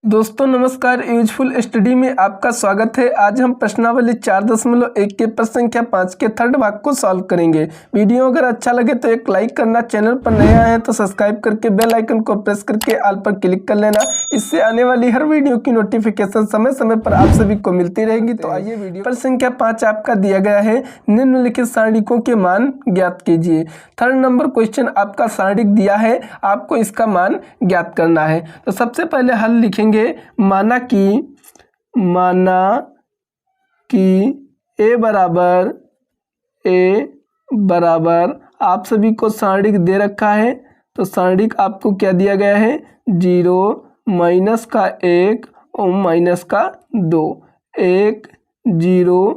दोस्तों नमस्कार, useful study में आपका स्वागत है। आज हम प्रश्नावली 4.1 के प्रश्न संख्या 5 के थर्ड भाग को सॉल्व करेंगे। वीडियो अगर अच्छा लगे तो एक लाइक करना, चैनल पर नए आए हैं तो सब्सक्राइब करके बेल आइकन को प्रेस करके ऑल पर क्लिक कर लेना। इससे आने वाली हर वीडियो की नोटिफिकेशन समय समय पर आप सभी को मिलती रहेगी। तो आइए वीडियो प्रश्न संख्या 5 आपका दिया गया है, निम्नलिखित सारणिकों के मान ज्ञात कीजिए। थर्ड नंबर क्वेश्चन आपका सारणिक दिया है, आपको इसका मान ज्ञात करना है। तो सबसे पहले हल लिखेंगे। माना कि ए बराबर आप सभी को सारणिक दे रखा है। तो सारणिक आपको क्या दिया गया है, 0 माइनस का 1 और माइनस का 2, 1 0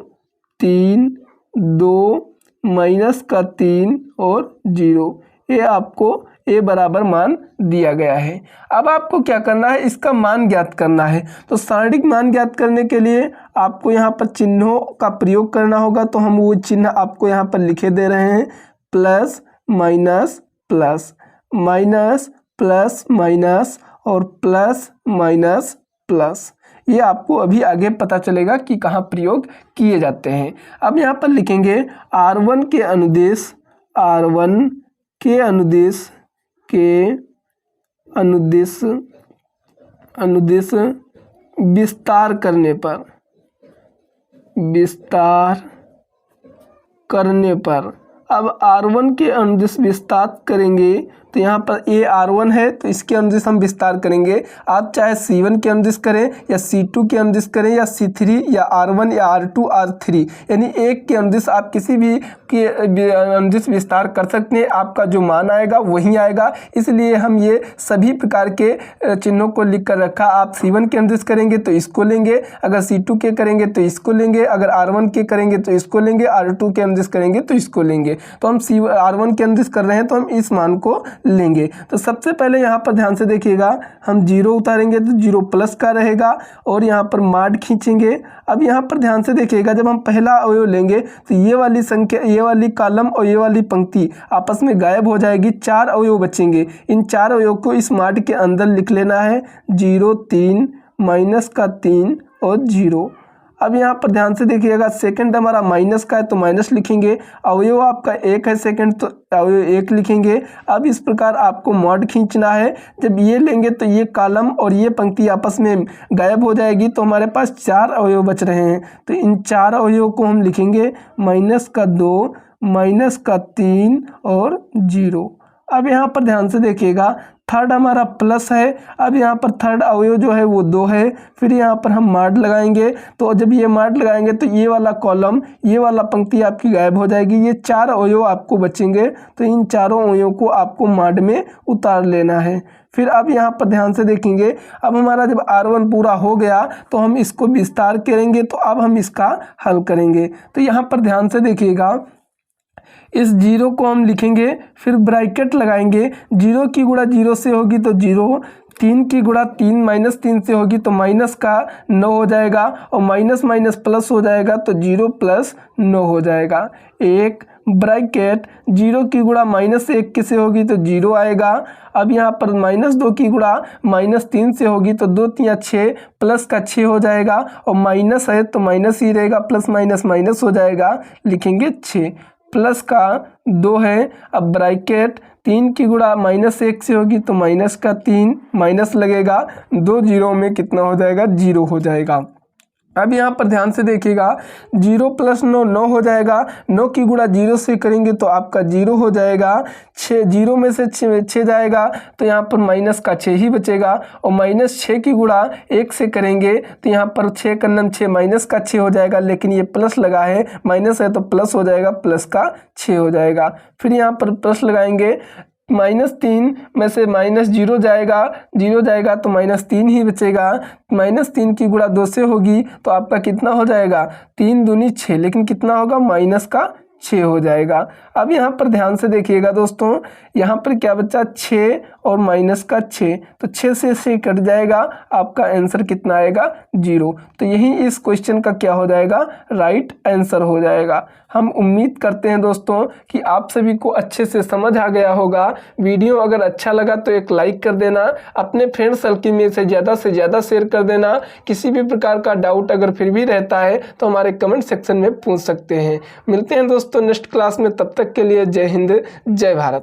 3 2 माइनस का 3 और 0। ये आपको ए बराबर मान दिया गया है। अब आपको क्या करना है, इसका मान ज्ञात करना है। तो सारणिक मान ज्ञात करने के लिए आपको यहाँ पर चिन्हों का प्रयोग करना होगा। तो हम वो चिन्ह आपको यहाँ पर लिखे दे रहे हैं, plus minus plus, minus plus minus और प्लस माइनस प्लस। ये आपको अभी आगे पता चलेगा कि कहाँ प्रयोग किए जाते हैं। अब यहाँ पर लिखेंगे R1 के अनुदेश, R1 के अनुदेश विस्तार करने पर अब R1 के अनुदिश विस्तार करेंगे तो यहाँ पर ए R1 है तो इसके अनुदिश हम विस्तार करेंगे। आप चाहे C1 के अनुदिश करें या C2 के अनुदिश करें या C3 या R1 या R2 R3, यानी एक के अनुदिश आप किसी भी के अनुदिश विस्तार कर सकते हैं। आपका जो मान आएगा वही आएगा। इसलिए हम ये सभी प्रकार के चिन्हों को लिख कर रखा। आप C1 के अनुदिश करेंगे तो इसको लेंगे, अगर C2 के करेंगे तो इसको लेंगे, अगर R1 के करेंगे तो इसको लेंगे, R2 के अनुदिश करेंगे तो इसको लेंगे। तो हम R1 के अनुदिश कर रहे हैं तो हम इस मान को लेंगे। तो सबसे पहले यहाँ पर ध्यान से देखिएगा, हम 0 उतारेंगे तो 0 प्लस का रहेगा और यहाँ पर माड खींचेंगे। अब यहाँ पर ध्यान से देखिएगा, जब हम पहला अवयव लेंगे तो ये वाली संख्या, ये वाली कॉलम और ये वाली पंक्ति आपस में गायब हो जाएगी। 4 अवयव बचेंगे। इन 4 अवयव को इस माड के अंदर लिख लेना है, 0 3 माइनस का 3 और 0। अब यहाँ पर ध्यान से देखिएगा, सेकंड हमारा माइनस का है तो माइनस लिखेंगे। अवयव आपका 1 है सेकंड, तो अवयव 1 लिखेंगे। अब इस प्रकार आपको मॉड खींचना है। जब ये लेंगे तो ये कॉलम और ये पंक्ति आपस में गायब हो जाएगी। तो हमारे पास 4 अवयव बच रहे हैं। तो इन 4 अवयव को हम लिखेंगे, माइनस का 2 माइनस का 3 और 0। अब यहाँ पर ध्यान से देखिएगा, थर्ड हमारा प्लस है। अब यहाँ पर थर्ड अवयव जो है वो 2 है। फिर यहाँ पर हम माड लगाएंगे। तो जब ये माड लगाएंगे तो ये वाला कॉलम, ये वाला पंक्ति आपकी गायब हो जाएगी। ये 4 अवयव आपको बचेंगे। तो इन चारों अवयव को आपको माड में उतार लेना है। फिर अब यहाँ पर ध्यान से देखेंगे, अब हमारा जब R1 पूरा हो गया तो हम इसको विस्तार करेंगे। तो अब हम इसका हल करेंगे। तो यहाँ पर ध्यान से देखिएगा, इस 0 को हम लिखेंगे, फिर ब्रैकेट लगाएंगे। 0 की गुणा 0 से होगी तो 0, 3 की गुणा 3 माइनस 3 से होगी तो माइनस का 9 हो जाएगा और माइनस माइनस प्लस हो जाएगा तो 0 प्लस 9 हो जाएगा। एक ब्रैकेट 0 की गुणा माइनस 1 से होगी तो 0 आएगा। अब यहाँ पर माइनस 2 की गुणा माइनस 3 से होगी तो 2 3 6 प्लस का 6 हो जाएगा और माइनस है तो माइनस ही रहेगा, प्लस माइनस माइनस हो जाएगा, लिखेंगे 6। प्लस का 2 है। अब ब्रैकेट 3 की गुणा माइनस 1 से होगी तो माइनस का 3, माइनस लगेगा, 2 0 में कितना हो जाएगा, 0 हो जाएगा। अब यहाँ पर ध्यान से देखिएगा, 0 प्लस 9 9 हो जाएगा। 9 की गुणा 0 से करेंगे तो आपका 0 हो जाएगा। 6 0 में से 6 जाएगा तो यहाँ पर माइनस का 6 ही बचेगा और माइनस 6 की गुणा 1 से करेंगे तो यहाँ पर 6 का 6 माइनस का 6 हो जाएगा। लेकिन ये प्लस लगा है, माइनस है तो प्लस हो जाएगा, प्लस का 6 हो जाएगा। फिर यहाँ पर प्लस लगाएंगे, -3 में से -0 जाएगा, 0 जाएगा तो -3 ही बचेगा। -3 की गुणा 2 से होगी तो आपका कितना हो जाएगा, 3 दूनी 6, लेकिन कितना होगा, माइनस का 6 हो जाएगा। अब यहाँ पर ध्यान से देखिएगा दोस्तों, यहाँ पर क्या बचा 6 और माइनस का 6, तो 6 से 6 कट जाएगा, आपका आंसर कितना आएगा 0। तो यही इस क्वेश्चन का क्या हो जाएगा, राइट आंसर हो जाएगा। हम उम्मीद करते हैं दोस्तों कि आप सभी को अच्छे से समझ आ गया होगा। वीडियो अगर अच्छा लगा तो एक लाइक कर देना, अपने फ्रेंड सर्किल में से ज़्यादा शेयर कर देना। किसी भी प्रकार का डाउट अगर फिर भी रहता है तो हमारे कमेंट सेक्शन में पूछ सकते हैं। मिलते हैं दोस्तों नेक्स्ट क्लास में, तब तक के लिए जय हिंद जय भारत।